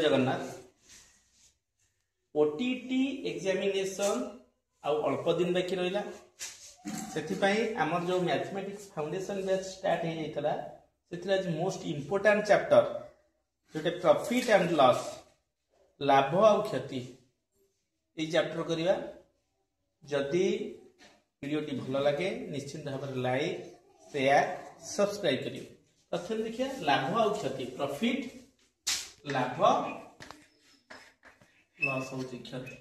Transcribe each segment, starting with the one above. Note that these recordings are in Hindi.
जगन्नाथ ओटीटी एग्जामिनेशन आउ अल्प दिन बाकी रहा से आमर जो मैथमेटिक्स फाउंडेशन बैच स्टार्ट हो जाता से आज most important chapter Jote profit and loss लाभ आउ क्षति ये चैप्टर करवा जदि वीडियोटी भल लगे निश्चिंत भाव में लाइक शेयर सब्सक्राइब करिए। प्रथम देखिए लाभ आउ क्षति प्रॉफिट लाभ लॉस हो क्षति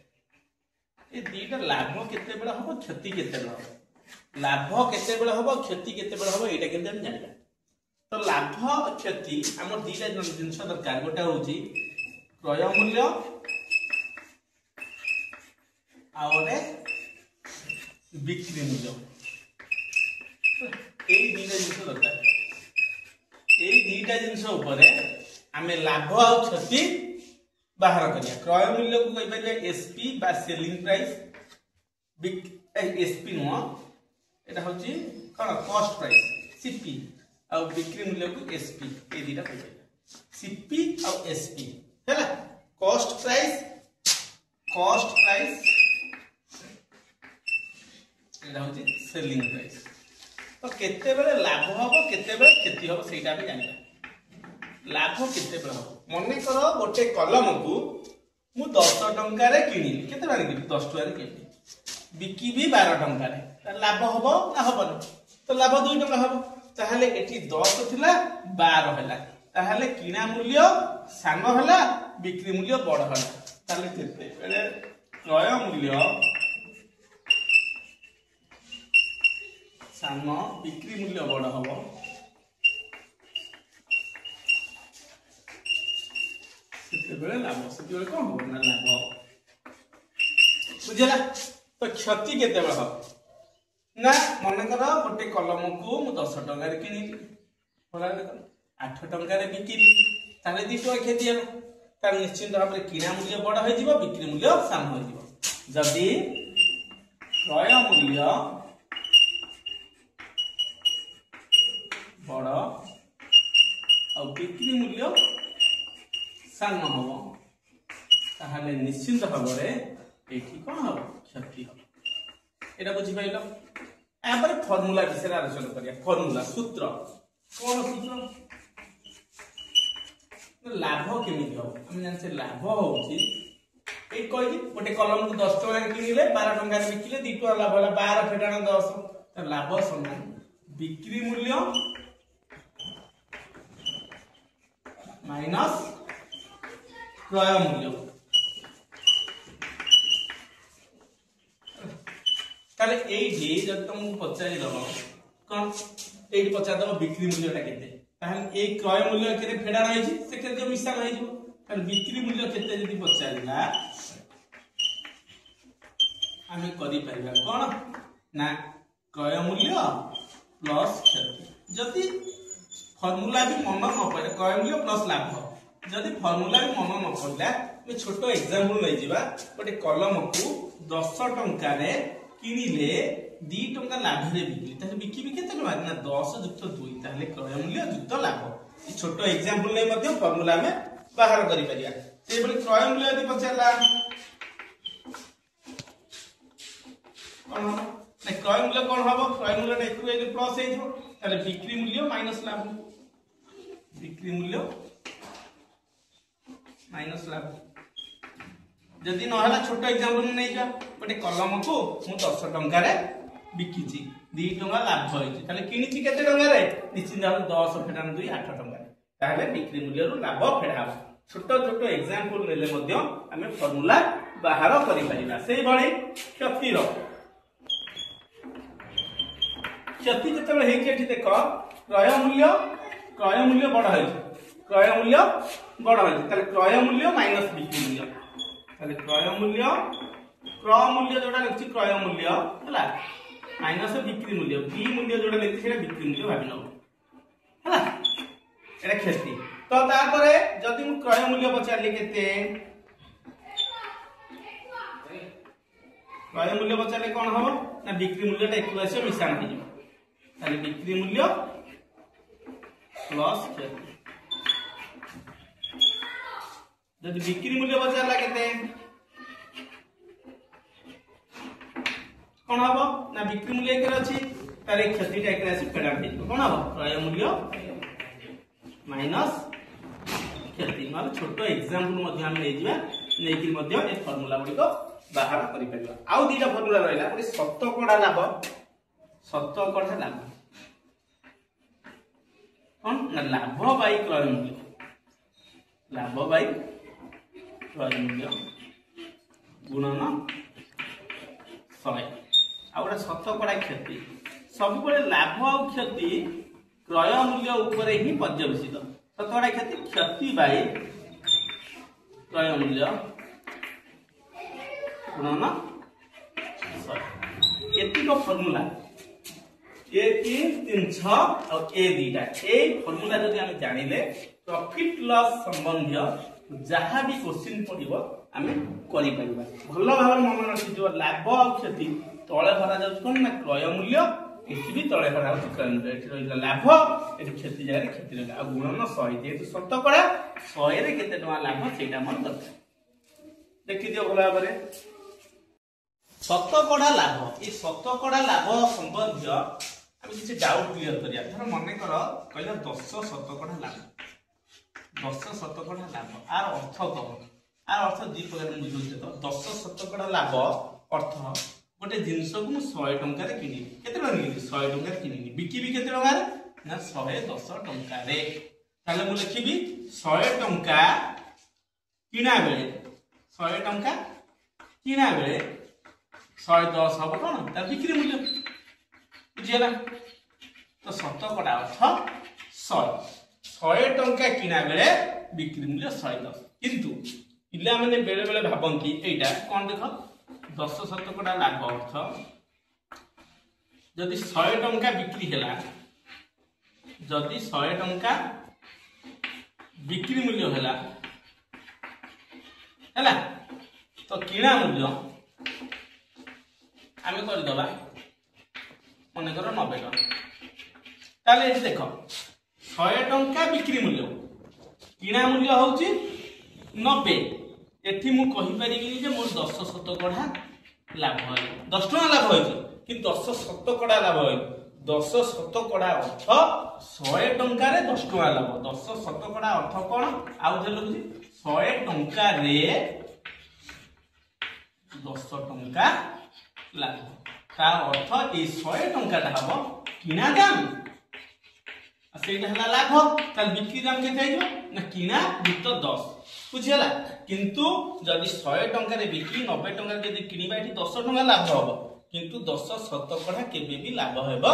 ये दीटा लाभ केते बेला हम क्षति केते बेला हम लाभ केते बेला हम क्षति केते बेला हम एटा केते हम जानबा। तो लाभ क्षति हमर दीटा जिंस दरकार गोटा होची क्रय मूल्य आउरे बिक्री मूल्य एई दीटा जिंस दरकार एई दीटा जिंस ऊपर आमे लाभ आ क्षति बाहर करिया। क्रय मूल्य को कहि परिया एसपी बा सेलिंग प्राइस एसपी नो एटा होची कोन कॉस्ट प्राइस सीपी और बिक्री मूल्य को एसपी ए दीटा कहि परिया सीपी और एसपी हैला कॉस्ट प्राइस एटा होची सेलिंग प्राइस। तो केते बेले लाभ हबो केते बेले क्षति हबो सेटा भी जानिबा। लाभ केते बेले हबो मने करो गोटे कलम को मु 10 टंका रे किनिली केते बारे कि 10 टंका रे किनिली बिकी भी 12 टंका रे लाभ हबो ना हबो तो लाभ 2 टंका हबो ताहले एठी 10 थिला 12 हैला ताहले किना मूल्य सान हैला बिक्री मूल्य बड़ हैला ताहले केते बेले क्रय मूल्य सान बिक्री मूल्य बड़ हबो लाभ से कौन हो ना लाभ बुझेला। तो क्षति केते बेला हो ना मन कर गोटे कलम को मु 10 टंका रे किनिली होला 8 टंका रे बिकिली ताले 2 टंका क्षति होला तार निश्चित भाव में किना मूल्य बड़ हो जिवो बिक्री मूल्य साम हो जिवो। जदी क्रय मूल्य बड़ और बिक्री मूल्य सान हम ताहले निश्चिंत भाव में कौन हम क्षति हम एटा बुझी पाइल। यापर फॉर्मूला विषय आलोचना करिया। फॉर्मूला सूत्र कौन सूत्र लाभ केमिति हो हम जानसे लाभ होची ए कहि गोटे कलम को 10 टका किनिले 12 टका रे बिकिले 2 टका लाभ होला 12 फेटाण 10 तो लाभ समान बिक्री मूल्य माइनस क्रय मूल्य ताले एठी जब तुम पचारि दबो कोन एठी पचारि दबो बिक्री मूल्यटा केते ताहले ए क्रय मूल्य केते फेडा रहि छि से केते मिसान होई जिवो ताहले बिक्री मूल्य केते जदी पचारिला आमे करि परिबा कोन ना क्रय मूल्य प्लस क्षति। जदी फार्मूला भी मन न पड़े क्रय मूल्य प्लस लाभ जदि फार्मूला भी मन न पड़ला मैं छोटो एग्जांपल नै जिबा गोटे कलम को 10 टंका रे किनिले 2 टंका लाभ रे बिकली ताले बिकी केते टंका ना 10 युक्त 2 ताले क्रय मूल्य युक्त लाभ ई छोटो एग्जांपल नै मध्ये फार्मूला में बाहर करि परिया। से बले क्रय मूल्य यदि पचारला कोन हो ना क्रय मूल्य कोन हबो क्रय मूल्य टा एकु एक प्लस हे जो ताले बिक्री मूल्य माइनस लाभ बिक्री मूल्य माइनस लाभ जदि न हला छोटो एग्जांपल नै जा गोटे कलम को मु 10 टंका रे बिकिछि 2 टंका लाभ होइछि ताले किनिछि केते टंका रे निश्चित भाव 10 फेटान 2 8 टंका ताले बिक्री मूल्य रु लाभ फेडा हो। छोटो छोटो एग्जांपल लेले मध्ये हमें फार्मूला बाहर करि परिबा। सेही भଳି क्षति रो क्षति जते हे केठी देखो क्रय मूल्य बड़ होइछि क्रय मूल्य बड़ होइछि ताले क्रय मूल्य माइनस बिक्री मूल्य ताले क्रय मूल्य जोडा लिखछि क्रय मूल्य हला माइनस बिक्री मूल्य बी मूल्य जोडा लिखछि सेटा बिक्री मूल्य भाबि नबो हला एटा क्षति। तो तापर जदि मु क्रय मूल्य पचारली केते क्रय मूल्य पचारले कोन हबो ना बिक्री मूल्यटा 21 मिसान हो जिवो ताले बिक्री मूल्य प्लस क्षति जदि बिक्री मूल्य पचारला केते कोन हबो ना बिक्री मूल्य एक अछि तारे क्षतिटा एक आसी फेडा दे कोन हबो क्रय मूल्य माइनस क्षति माने छोटो एग्जांपल मध्ये हम ले जिबा नेकी मध्ये ए फार्मूला गुडी को बाहर करि परिबा आउ दीटा फार्मूला रहला ओडी शतकड़ा लाभ कौन ना लाभ बाई क्रय मूल्य लाभ बाई क्रय मूल्य गुणन 100 आ ओटा शतकड़ा क्षति सब बेले लाभ आ क्षति क्रय मूल्य ऊपर ही पर्यवेसित शतकड़ा क्षति बाई क्रय मूल्य गुणन 100 एति को फार्मूला ए 3 3 6 और ए दीटा ए फार्मूला जदि हम जानिले प्रॉफिट लॉस संबंधी जहां भी क्वेश्चन पडिबो हमें करि परिबा भलो भाव मन रखि जो लाभ और क्षति तळे भरा जाउ कोन ना क्रय मूल्य एति भी तळे भरा जाउ क्रय मूल्य एति रहिला लाभ एति क्षति जगह क्षति रहला आ गुणन 100 जेतु शतकड़ा 100 रे केते टका लाभ सेटा मन दरकार देखि दियो भलो भाबरे शतकड़ा लाभ ए शतकड़ा लाभ संबंधी हम किसी डाउट क्लियर करिया धर मने कर कहला 10 शतकड़ा लाभ 10 शतकड़ा लाभ आर अर्थ कह आर अर्थ दी प्रकार में बुझुते तो 10 शतकड़ा लाभ अर्थ गोटे जिंस को 100 टंका रे किनी केते टंका किनी 100 टंका रे किनी बिकी भी केते टंका रे ना 110 टंका रे ताले मु लिखिबी 100 टंका किना बेले 100 टंका किना बेले 110 हबो कोन तार बिक्री मूल्य बुझियला तो शतकड़ा अर्थ 100 टंका किना बेले बिक्री मूल्य 110 किंतु पिला माने बेले बेले भाबंती एटा कोन देखो 10 शतकड़ा लाभ अर्थ जदि 100 टंका बिक्री हैला जदि 100 टंका बिक्री मूल्य हैला हैला तो किना मूल्य आमे कर दबा मने करो 90 टंका ताले ए देखो 100 टंका बिक्री मूल्य किना मूल्य होची 90 एठी मु कहि परिबिनी जे मोर 10 शतकड़ा लाभ होय 10 टका लाभ होय कि 10 शतकड़ा लाभ होय 10 शतकड़ा अर्थ 100 टंका रे 10 टका लाभ 10 शतकड़ा अर्थ कोन आउ जे लुची 100 टंका रे 10 टंका लाभ ता अर्थ ए 100 टंका ता हबो किना दाम सेटा हला लाभ ताल बिक्री दाम केते आइबो ना किना युक्त 10 बुझियला किंतु जदि 100 टंका रे बिक्री 90 टंका रे जदि किनिबा एठी 10 टंका लाभ हबो किंतु 10 शतकड़ा केबे भी लाभ हेबो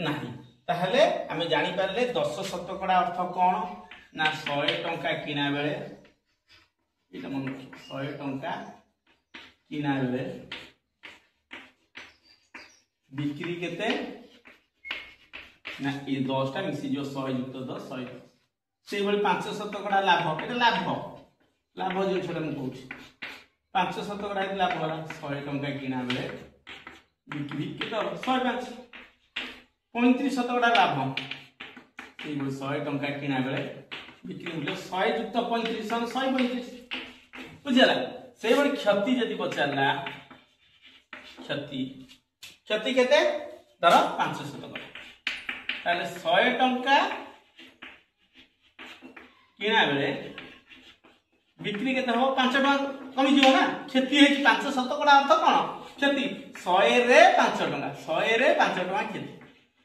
नाही ताहले हमें जानि पारले 10 शतकड़ा अर्थ कोन ना 100 टंका किना बेले एटा मन 100 टंका किना बेले बिक्री केते ना ए 10 टा मिसी जो 100 युक्त 10 100 से बली 500 शतकड़ा लाभ एटा लाभ जो छोटा मु कहूची 500 शतकड़ा लाभ होला 100 टंका किना बेले बिक्री केते 105 35 शतकड़ा लाभ से बली 100 टंका किना बेले बिक्री मूल्य 100 युक्त 35 सन 135 बुझला से बली क्षति जदी पचारला क्षति केते धर 500 शतकड़ा ताले 100 टंका किना बेले बिक्री केते हो 5 टका कमी जिवो ना क्षति हे 5 शतकड़ा अर्थ कोन क्षति 100 रे 5 टका 100 रे 5 टका क्षति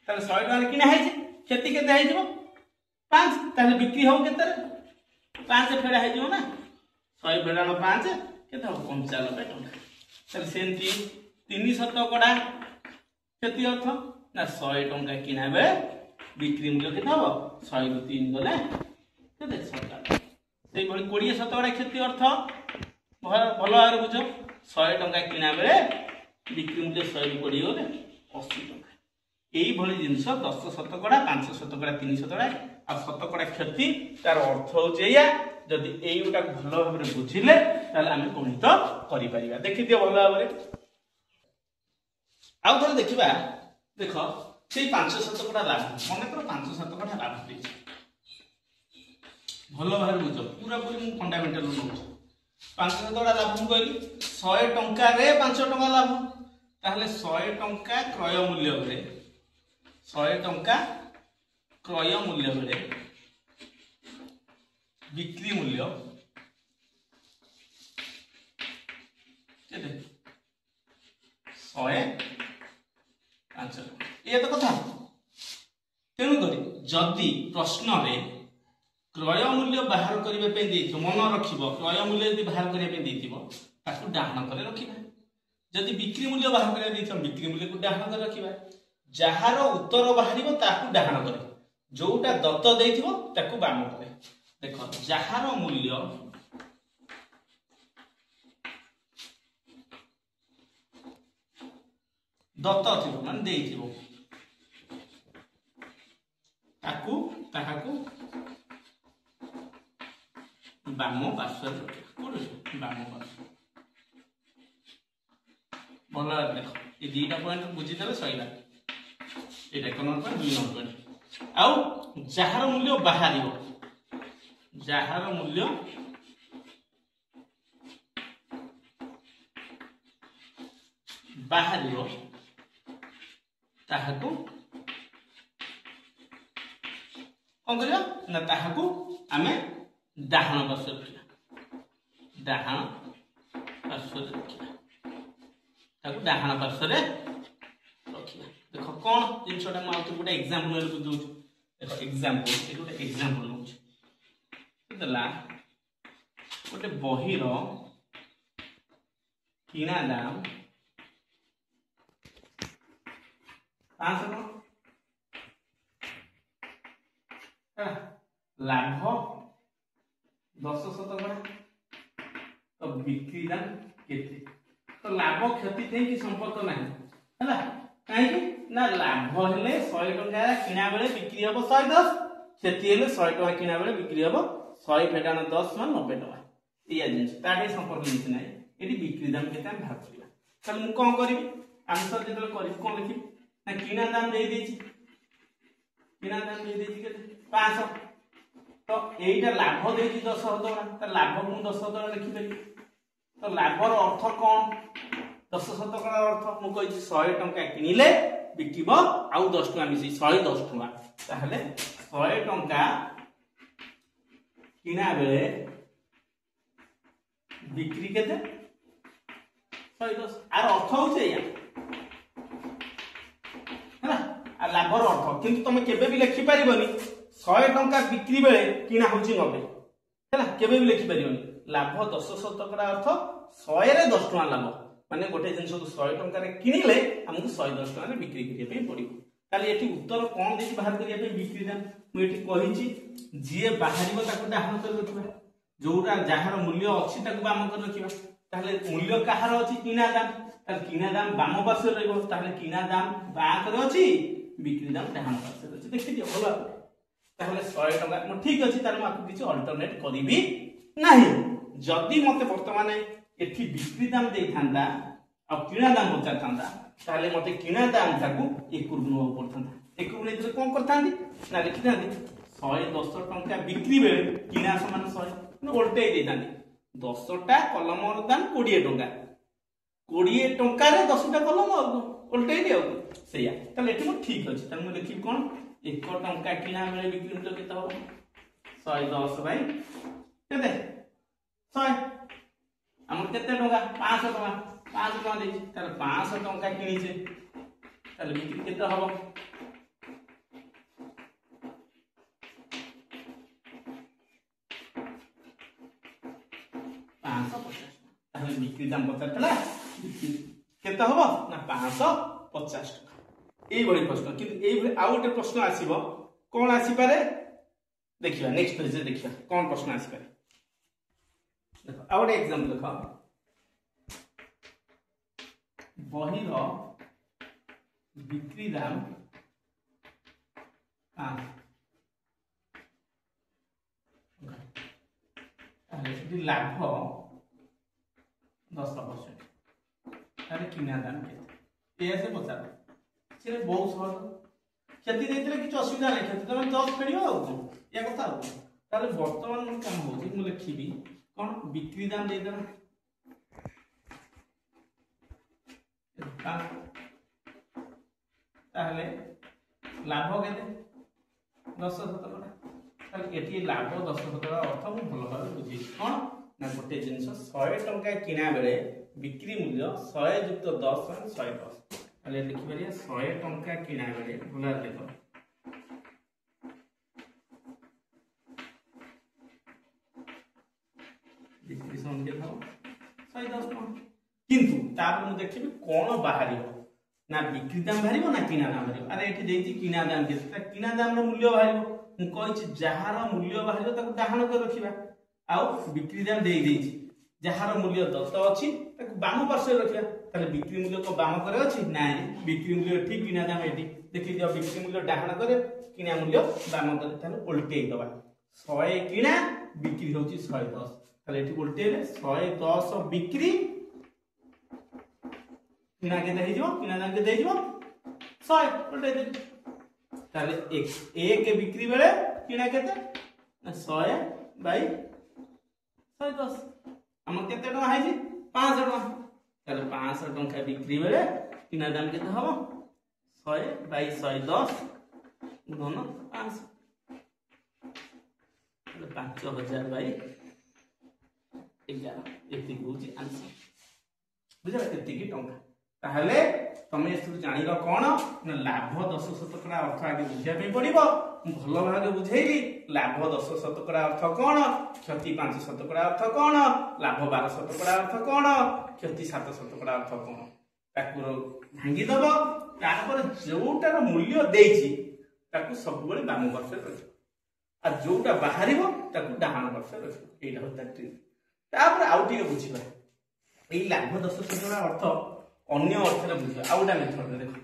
ताले 100 टका रे किना हे क्षति केते हे जिवो 5 ताले बिक्री हो केते 5 फेडा हे जिवो ना 100 फेडा 5 केते हो 95 टका ताले सेंती 3 शतकड़ा क्षति अर्थ ना 100 टंका किना बे बिक्री मूल्य केते हो 100 रु 3 गले केते 100 से भली 20 शतकड़ा क्षति अर्थ भलो आर बुझो 100 टंका किना बेले बिक्री मूल्य 100 रु 20 गले 80 टंका एई भली जिंस 10 शतकड़ा 5 शतकड़ा 3 शतकड़ा आ शतकड़ा क्षति तार अर्थ हो जेया जदि एई उटा भलो भाबरे बुझिले ताले आमे गणित करि परिबा देखि दियो भलो भाबरे आउ थोड़े देखिबा देखो से 5 शतकड़ा लाभ मन कर 5 शतकड़ा लाभ दे भल भाव बुझ पूरा पूरी मुझे फंडामेंटाल नौ 5 लाभ मुझे कहली 100 टंका रे 5 टंका लाभ ताहले 100 टंका क्रय मूल्य बेले 100 टंका क्रय मूल्य बेले बिक्री मूल्य केते 105 ये तो कथा तेणु करी जदि प्रश्न रे क्रय मूल्य बाहर करबे पे देथियो मन रखिबो क्रय मूल्य यदि बाहर करबे पे देथिबो ताकू डाहन करे रखिबा जदि बिक्री मूल्य बाहर करबे देथियो बिक्री मूल्य को डाहन करे रखिबा जहार उत्तर बाहरिबो ताकू डाहन करे जोटा दत्त देथिबो ताकू बाम करे देखो जहार मूल्य दत्त थिबो मान देथिबो ताकू ताहाकू बाम पार्श्व बाम पार्श्व भल देख ये दुईटा पॉइंट बुझीदे सैला ये 1 नंबर पॉइंट 2 नंबर पॉइंट आउ जहार मूल्य बाहर जहार मूल्य बाहर ताहाकू कौन करिया ना ताहाकू आमे डाहाण पार्श्व रखिया डाहाण पार्श्व रखिया ताकू डाहाण पार्श्व रे रखिया देखो कौन जिनसटा म आउत गोटे एग्जांपल को दउछु देखो एग्जांपल ए गोटे एग्जांपल नउछु देला गोटे बही रो किना दाम 500 लाभ 10 शतकड़ा तो बिक्री दाम केते तो लाभ क्षति थे कि संपर्क नहीं हैला काहे ना लाभ हेले 100 टंका किना बेले बिक्री हबो 110 क्षति हेले 100 टंका किना बेले बिक्री हबो 100 फेटान 10 मान 90 टंका या जिंस ताडे संपर्क नहीं नहीं एडी बिक्री दाम केते हम भाग करिया चल मु कोन करबी आंसर जेतल करी कोन लिखी ना किना दाम दे देछि किना दाम दे देछि केते 500 तो एटा लाभ देछि 10 टका त लाभ मु 10 टका लिखि देली तो लाभर अर्थ कौन 10 शतकड़ा अर्थ मु कहि 100 टंका किनिले बिकिबो आउ 10 टका मिसी 110 टका ताहले 100 टंका किना बेले बिक्री केते 110 आर अर्थ होचे या हैना आ लाभर अर्थ किंतु तुम केबे भी लिखि परिबनी 100 टंका बिक्री बेले किना होची 90 हैना केबे भी लिखि परिबनी लाभ 10 शतकड़ा अर्थ 100 रे 10 टका लाभ माने गोटे जिंस को 100 टंका रे किनिले हमकु 110 टका रे बिक्री करिया पे पड़िबो ताले एठी उत्तर कोन देछि बाहर करिया पे बिक्री दाम मु एठी कहिछि जिए बाहरिबो ताको डाहन कर रखिबा जोरा जहार मूल्य अछि ताको बाम कर रखिबा ताले मूल्य कहार अछि किना दाम तार किना दाम बाम पार्श्व रहइबो ताले किना दाम बा कर अछि बिक्री दाम डाहन पार्श्व अछि देखि दियो भलो ताले 100 टका मु ठीक अछि तार माकु किछि अल्टरनेट करिबी नाही जदि मते वर्तमान एठी बिक्री दाम दे थांदा आ किना दाम बचा थांदा ताले मते किना दाम ताकू एक गुण पड़थांदा एक गुण इतरे कोन करथांदी ना लिखि थांदी 110 टंका बिक्री बेले किना समान 100 न उल्टे दे थांदी 10 टा कलम दाम 20 टंका 20 टंका रे 10 टा कलम उल्टे दियो सेया ताले एठी मो ठीक अछि त मु लिखि कोन 1 टंका किना बेले बिक्री मूल्य केते हो 110 भाई केते 100 हमर केते टंका 500 टंका 500 टंका देछि ताले 500 टंका किनिछे ताले बिक्री केते हबो 550 ताले बिक्री दाम पचारतला केते हबो ना 550 टका एई बडी प्रश्न कि एई बडी आउ गोटे प्रश्न आसीबो कोन आसी पारे देखिबा नेक्स्ट पेज रे देखिबा कोन प्रश्न आसी पारे देखो आउ गोटे एग्जांपल देखो बही रो बिक्री दाम 5 अरे लाभ 10% अरे किना दाम के ऐसे पचार से बहुत सहज क्षति देथिले किछ असुविधा नै क्षति तमे 10 फेडियो आ या कथा ताले वर्तमान मन काम होची मु लिखिबी कोन बिक्री दाम दे देना ताले लाभ केते 10% ताले एटी लाभ 10% अर्थ मु भलो भाबे बुझी कोन ना गोटे जिंस 100 टंका किना बेले बिक्री मूल्य 100 युक्त 10 = 110 ताले लिखि परिया 100 टंका किना बेले भला देखो बिक्री सम के था 110 टंका किंतु तापर मु देखिबी कोन बाहरियो ना बिक्री दाम बाहरियो ना किना दाम बाहरियो अरे एठी देइछि किना दाम के किना दाम रो मूल्य बाहरियो मु कहिछि जहार मूल्य बाहरियो ताको डाहाण कर रखिबा आउ बिक्री दाम देइ देइछि जहार मूल्य दत्त अछि ताको बाम पार्श्व रखिया ताले बिक्री मूल्य को बाम करे अछि नाइ बिक्री मूल्य ठीक किना दाम एठी देखि दियो बिक्री मूल्य डाहाण करे किना मूल्य बाम करे ताले उल्टेइ दबा 100 किना बिक्री होछि 110 ताले एठी उल्टेले 110 बिक्री किना के देइ दियो किना दाम के देइ दियो 100 उल्टे दे ताले एक बिक्री बेले किना केते 100 बाई 110 हम केते टका हाइछि 500 टका ताले 500 टका बिक्री बेले किना दाम केते हबो 100 बाई 110 गुणन 500 ताले 5000 बाई 11 एति होछि आंसर बुझा केते की टका ताहले तमे एसु जानिलो कोन ना लाभ 10% अर्थ आगे बुझिया पे पड़िबो भलो भागे बुझेइली लाभ 10% अर्थ कोन क्षति 5% अर्थ कोन लाभ 12% अर्थ कोन क्षति 7% अर्थ कोन ताकुर भांगी दबो तापर जोटार मूल्य देइछि ताकु सब बेले बाम पार्श्व रखिबो आ जोटा बाहरिबो ताकु डाहाण पार्श्व रखिबो एटा होता ट्रिक तापर आउटी बुझिबा एई लाभ 10% अर्थ अन्य अर्थ रे बुझिबा आउटा मेथड रे देखो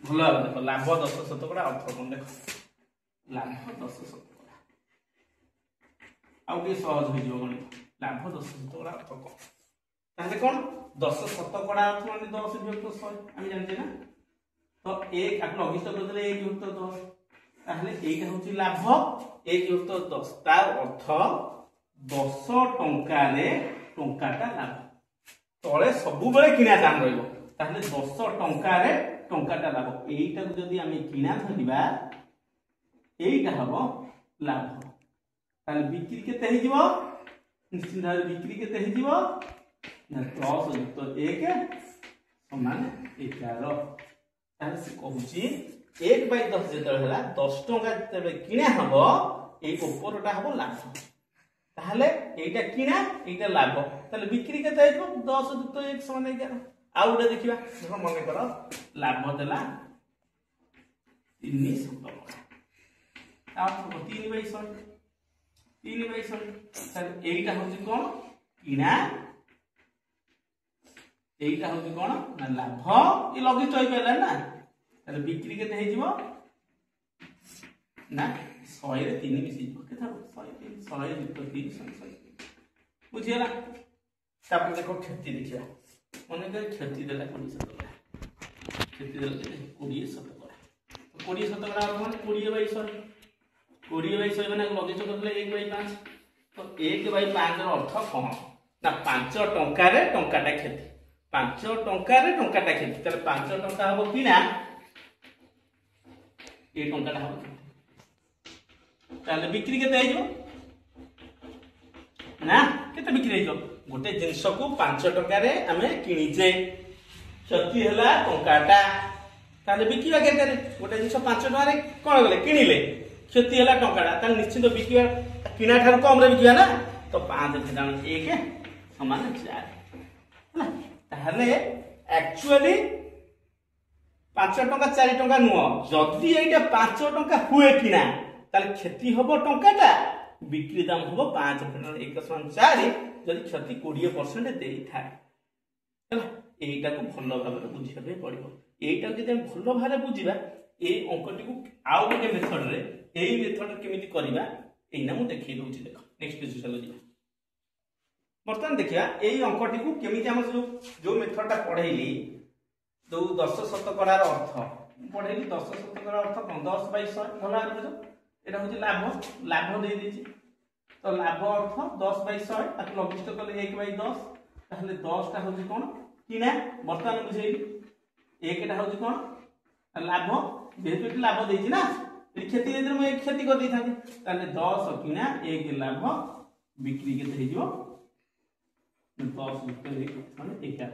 भलो आ देखो लाभ 10% अर्थ कोन देखो लाभ 10% आउटी सहज हो जिवो गणित लाभ 10% अर्थ कोन ताले कोन 10% अर्थ माने 10 युक्त 100 हम जानते ना तो 1 आक लघिष्ठ कर देले 1 युक्त 10 ताहले एटा होची लाभ 1 युक्त 10 तार अर्थ 10 टंका रे टंकाटा लाभ तळे सब बेले किना दाम रहइबो ताहले 10 टंका रे टंकाटा लाभ एइटा को जदी आमे किना धरिबा एइटा हबो लाभ ताहले बिक्री केते हि जिवो निश्चित भाव बिक्री केते हि जिवो ना 10 युक्त 1 समान 11 ताहले से कहूची 1/10 जेतल हला 10 टंका जेतल किना हबो ए ऊपरटा हबो लाभ ताहले एटा किना एटा लाभ ताहले बिक्री केते आइबो 10 युक्त 1 समान 11 आउडा देखिबा देखो मने करो लाभ देला 3 टका तापर 3/100 ताहले एटा होची कोन किना एटा होची कोन ना लाभ ई लगित होई पेला ना ताहले बिक्री केते हे जिवो ना 100 रे 3 मिसी केता 100 युक्त 3 बुझियला तापर देखो क्षति देखिया मने कर क्षति देला 20 टका क्षति देला 20 टका 20 टका माने 20/100 20/100 माने लगित करले 1/5 तो 1/5 रो अर्थ कोन ना 5 टंका रे टंकाटा क्षति 5 टंका रे टंकाटा क्षति ताले 5 टंका हबो किना ए टंकाटा हबो ताले बिक्री केते आइजो ना केते बिक्री आइजो गोटे जिंस को 5 टका रे हमें किनिजे क्षति हला टंकाटा ताले बिकिबा केते रे गोटे जिंस 5 टका रे कोन गले किनिले क्षति हला टंकाटा ताले निश्चित बिकिबा किना ठार कम रे बिकिबा ना तो 5 घटाण 1 समान 4 हला ताले एक्चुअली 5 टका 4 टका नुओ जदी एटा 5 टका हुए किना ताले क्षति हबो टंकाटा बिक्री दाम हबो 5 घटाण 1 समान 4 जदी क्षति 20% देई थाए हला एटा को भलो भाबे बुझिबे पड़िबो एटा जदी हम भलो भाबे बुझिबा ए अंकटी को आउ गोटे मेथड रे एई मेथड केमिति करिबा एइना मु देखै दउची देखो नेक्स्ट पेज चलो जिबा बर्तन देखिया एई अंकटी को केमिति हम जो मेथडटा पढैली जो 10 शतकड़ार अर्थ पढैली 10 शतकड़ार अर्थ 10/100 भलो आ बुझो एटा होची लाभ लाभ दे देछि तो लाभ अर्थ 10 बाय 100 ताकू लघिष्ठ कले 1 बाय 10 ताहले 10 टा होची कोन किना वर्तमान बुझेइली 1 टा होची कोन लाभ जेहेतु लाभ देछि ना क्षति देतिर मैं क्षति कर दै थांती ताले 10 किना 1 लाभ बिक्री केते हे जिवो 10 जुक्त 1 माने 11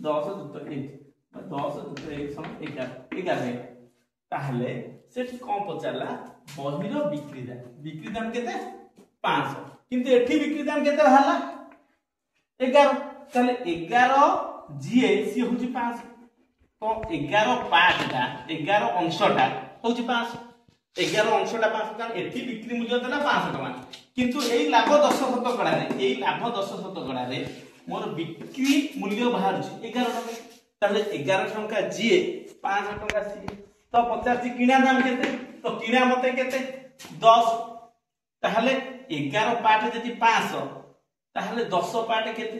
10 जुक्त 1 10 जुक्त 1 समान 11 ताहले सेठी कोन पचारला बहिर बिक्री दाम केते 500 किंतु एठी बिक्री दाम केते हला 11 ताले 11 जीए सी होची 500 तो 11 पार्टटा 11 अंशटा होची 500 11 अंशटा 500 कारण एठी बिक्री मूल्य देला 500 टका किंतु एई लाभ 10% रे एई लाभ 10% रे मोर बिक्री मूल्य बाहर छी 11 टका ताले 11 टका जीए 500 टका सी तो 50 किना दाम केते तो किना मते केते 10 ताहले 11 पार्ट जदि 500 ताहले 10 पार्ट केते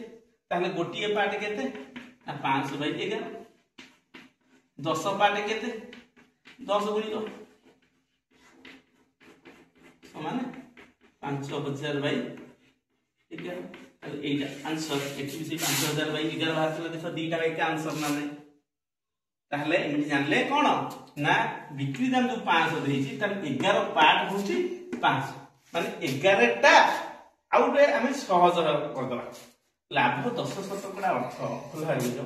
ताहले गोटिए पार्ट केते 500 बाय 11 10 पार्ट केते 10 गुणी 2 समान 5000 बाय 11 ताहले एटा आंसर एठी भी 5000 बाय 11 बाहर चला देखो दीटा बाय का आंसर ना नै ताहले एमि जानले कोन ना बिक्री दाम जो 500 देछि ताले 11 पार्ट होछि 500 माने 11 टा आउटे हमें सहज कर दबा लाभ 10% अर्थ खोला हिजो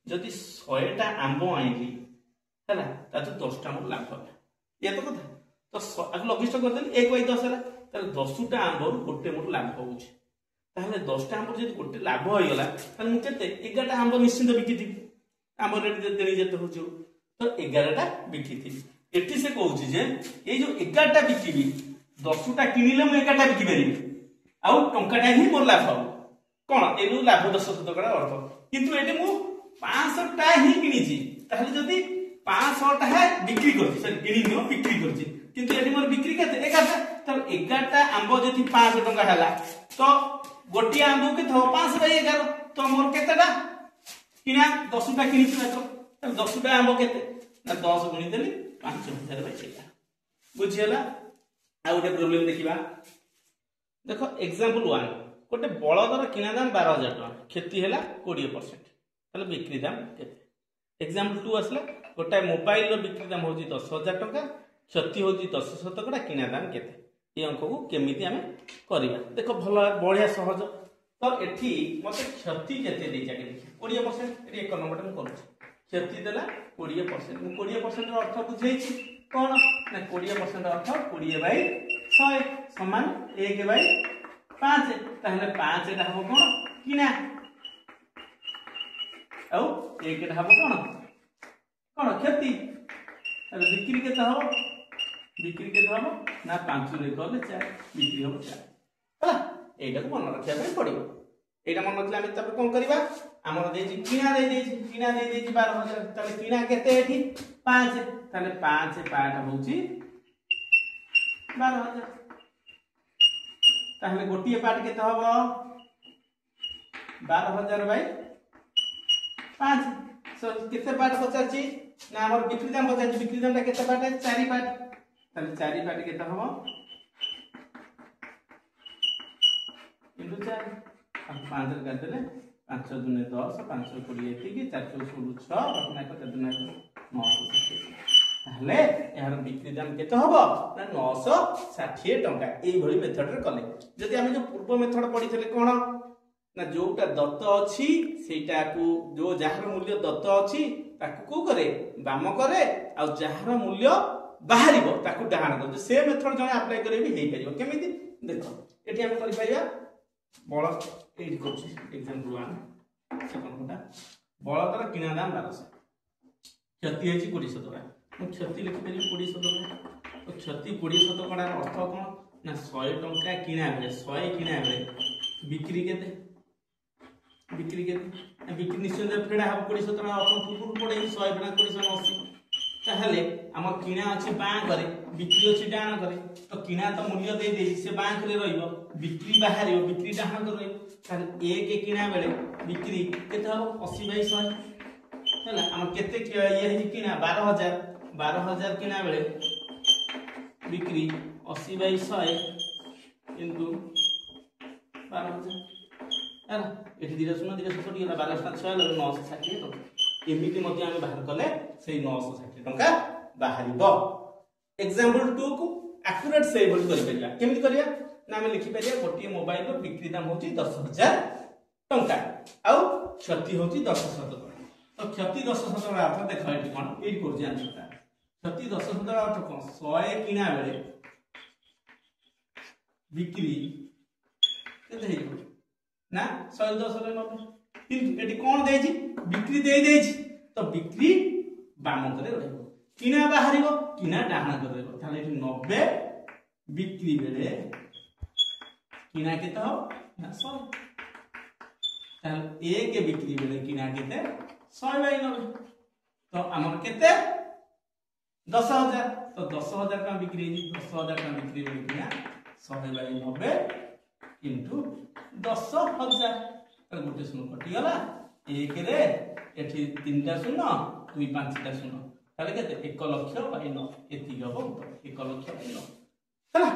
जदि 100 टा आंबो आइली हैला ता तो 10 टा मोर लाभ होला ये तो कथा तो आक लघिष्ठ कर देली 1 बाय 10 होला ताले 10 टा आंबो गोटे मोर लाभ होउछि ताहले 10 टा आंबो जदि गोटे लाभ होई गेला ताले मु केते 11 टा आंबो निश्चित बिकिथि आंबो रेट देली जते होछु तो 11 टा बिकिथि एठी से कहउछि जे ए जो 11 टा बिकिबी 10 टा किनिले मु 11 टा बिकि परिबी आउ टंकाटा ही मोर लाभ हो कोन एनु लाभ 10% अर्थ किंतु एटी मु 500 टा ही किनिछि ताहले जदी 500 टा है बिक्री करछि सर किनि नो बिक्री करछि किंतु एटी मोर बिक्री केते 11 टा तो 11 टा आंबो जदी 500 टका हला तो गोटी आंबो के थो 500 बाय 11 तो मोर केतेटा किना 10 टा किनिछि मात्र तो 10 टा आंबो केते ना 10 गुणी देली 5000 बाय 11 बुझियला आ गोटे प्रॉब्लम देखिबा देखो एग्जांपल 1 गोटे बळदर किना दाम 12000 टका क्षति हैला 20% ताले बिक्री दाम केते एग्जांपल 2 असला गोटे मोबाइल रो बिक्री दाम होजी 10000 टका क्षति होजी 10% किना दाम केते ए अंक को केमिति हमें करिबा देखो भलो बढ़िया सहज तो एठी मते क्षति केते दे जाके देखि 20% एरी एक नंबर हम करू क्षति देला 20% मु 20% रो अर्थ बुझेछि कोन ना 20% अर्थ 20 बाय 100 समान 1 बाय 5 ताहले 5 टा हबो कोन किना औ 1 टा हबो कोन कोन क्षति अरे बिक्री केते हबो ना 5 रे करले 4 बिक्री हबो 4 हला एटा को मन रखिया पे पड़िबो एटा मन नथले हम तब कोन करबा हमर देछि किना दे देछि 12000 ताले किना केते एठी 5 ताले 5 पाठ होउची 12000 ताहले गोटिए पार्ट केते हबो 12000 बाय 5 सो केते पार्ट पचाची ना हमर बिक्री दाम पचाची बिक्री दाम ता केते पार्ट है 4 पार्ट ताहले 4 पार्ट केते हबो इनटू 4 अब 5 रे काट देले 5 दुने 10 5 20 एतिकी 4 16 6 अपना को 4 दुने 960 ताहले यार बिक्री दाम केते हबो ना 960 टका एई भली मेथड रे कले जदि हम जो पूर्व मेथड पढिथले कोन ना जोटा दत्त अछि सेटा को जो जहार मूल्य दत्त अछि ताकू को करे बाम करे आ जहार मूल्य बाहरिबो ताकू डाहाण कर से मेथड जने अप्लाई करे भी हेई परिबो केमिति देखो एठी हम करि पाइबा बळ एठी कोछि एग्जांपल 1 सेकंड कोटा बळदर किना दाम 1200 क्षति हेछि 20 टका मु क्षति लिखि देली 20 टका तो क्षति 20 टका अर्थ कोन ना 100 टका किना बेले 100 किना बेले बिक्री केते बिक्री निश्चय फेडा हम 20 टका अर्थ पूर्ण पड़े 100 फेडा 2080 ताहले हमर किना अछि बां करे बिक्री अछि डाण करे तो किना तो मूल्य दे दे से बां करे रहिबो बिक्री बाहरियो बिक्री डाण करे ताहले एक किना बेले बिक्री केते हो 80 बाय 100 हला हम केते ये किना 12000 किना बेले बिक्री 80/100 इंटू 12,000 है एठी धीरे सुनो 12 6 960 टका एमिति मध्ये आमे बाहर कले से 960 टका बाहरिबो। एग्जांपल 2 को एक्यूरेट से बोल करि परिया केमिति करिया ना आमे लिखि परिया गोटी मोबाइल रो बिक्री दाम होची 10,000 टका आ क्षति होची 10% तो क्षति 10% अर्थ देख एठी कोन एठी करछि आंसरटा क्षति 10% अर्थ कोन 100 किना बेले बिक्री केते हेइबो ना 110 रे 90 किंतु एठी कोन देछि बिक्री देछि तो बिक्री बाम करे रहइबो किना बाहरिबो किना डाहना करे रहइबो ताले एठी 90 बिक्री बेले किना केते हो ना 100 ताले एक बिक्री बेले किना केते 100/90 तो हमर केते 10,000 तो 10,000 का बिक्री 10,000 का बिक्री बेले किना 100/90 इनटू 10,000 तो गोटे शून्य कटि गला एक रे एठी तीनटा शून्य दुई पांचटा शून्य ताले केते 1,00,000/9 एति गबो तो 1,00,000/9 हला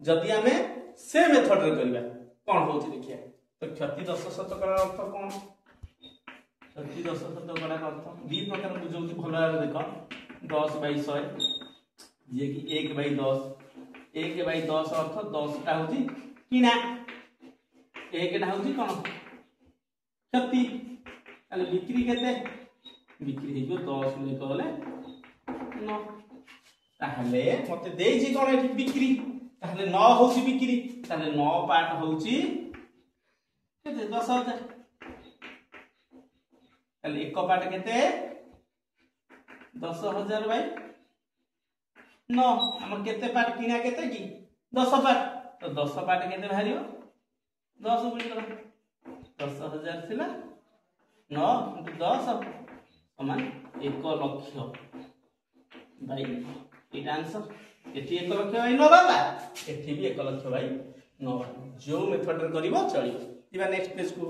जदी हमें से मेथड रे करबा कोन होची देखिया तो क्षति 10% का अर्थ कोन क्षति 10% का अर्थ दी प्रकार बुझौती भलो देखो 10/100 जे कि 1/10 1/10 अर्थ 10 टा होची किना एक टा होची कोन क्षति ताले बिक्री केते बिक्री हेजो 10 ले कहले 9 ताहले मते देइछि कोन एठी बिक्री ताहले 9 होची बिक्री ताहले 9 पार्ट होची केते 10,000 ताहले एक पार्ट केते 10,000/9 हमर केते पार्ट किना केते की 10 पार्ट तो 10 पार्ट केते बाहरियो 10 गुणी करो 10,000 थिला 9 * 10 समान 1,00,000 भाई एटा आंसर एठी 1,00,000/9 बाबा एठी भी 1,00,000/9 जो मेथड रे करिवो चलियो इबा नेक्स्ट पेज को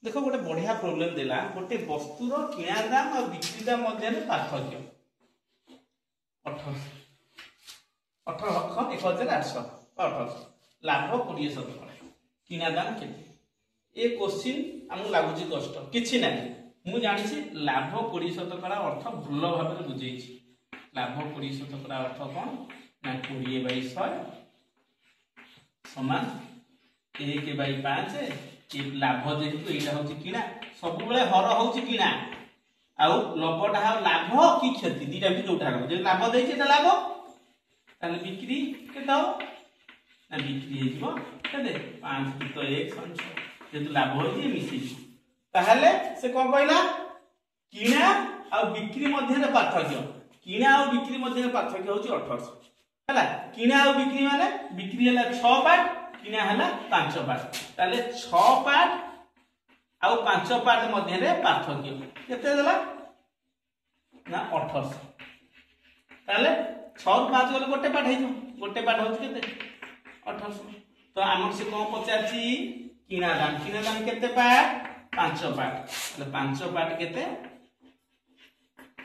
देखो गोटे बढ़िया प्रॉब्लम देला गोटे वस्तु रो किना दाम और बिक्री दाम मध्य रे पार्थक्य 18 लक्ष 1,800 18 लाभ 20% किना दाम केते ए क्वेश्चन हमु लागुची कष्ट किछि नाही मु जानि छी लाभ 20% का अर्थ भलो भाबरे बुझेछि लाभ 20% का अर्थ कोन ना 20/100 समान 1/5 ए लाभ जेतु एटा होची किना सब बेले हर होची किना आउ लबटा हा लाभ की क्षति दीटा भी जोटा हो जे लाभ देछि एटा लाभ ताले बिक्री केटा हो ना बिक्री हेजिबो केते 5 तो 1 6 जेतु लाभ होची मिसी ताहले से कोन कहला किना आ बिक्री मध्य रे पार्थक्य किना आ बिक्री मध्य रे पार्थक्य होची 1800 हला किना आ बिक्री माने बिक्री हला 6 पार्ट किना हला 5 पार्ट ताले 6 पार्ट आ 5 पार्ट मध्य रे पार्थक्य केते देला ना 1800 ताले 6 रु 5 गले गोटे पार्ट हेजो गोटे पार्ट होची केते 1800 तो हमर से कोन पचाची किना दाम केते पार्ट 5 पार्ट એટલે 5 पार्ट केते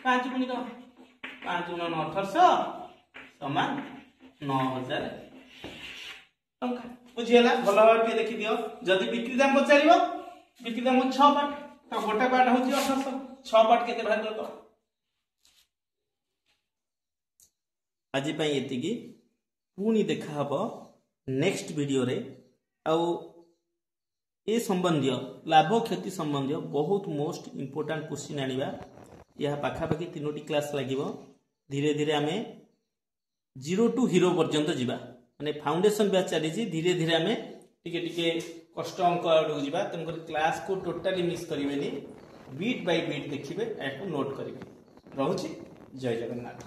5 गुणी 5 गुणन 1800 समान 9000 टंका बुझियला भलो भाबे देखि दियो जदी बिक्री दाम पचारिबो बिक्री दाम 6 पार्ट तो गोटा पार्ट होची 1800 6 पार्ट केते भाग करतो आजि पई एतिकी पुनी देखा हबो नेक्स्ट वीडियो रे आ ए संबंधी लाभ क्षति संबंधी बहुत मोस्ट इंपोर्टेंट क्वेश्चन आनिबा यह पाखापाखि 3टी क्लास लागिबो धीरे धीरे आमे 0 टू हीरो पर्यंत जिबा माने फाउंडेशन बैच चली धीरे धीरे आमे टिके टिके कष्ट अंक आडू जिबा तुमको क्लास को टोटली मिस करिवेनी बीट बाय बीट देखिबे एको नोट करिवे रहउची जय जगन्नाथ।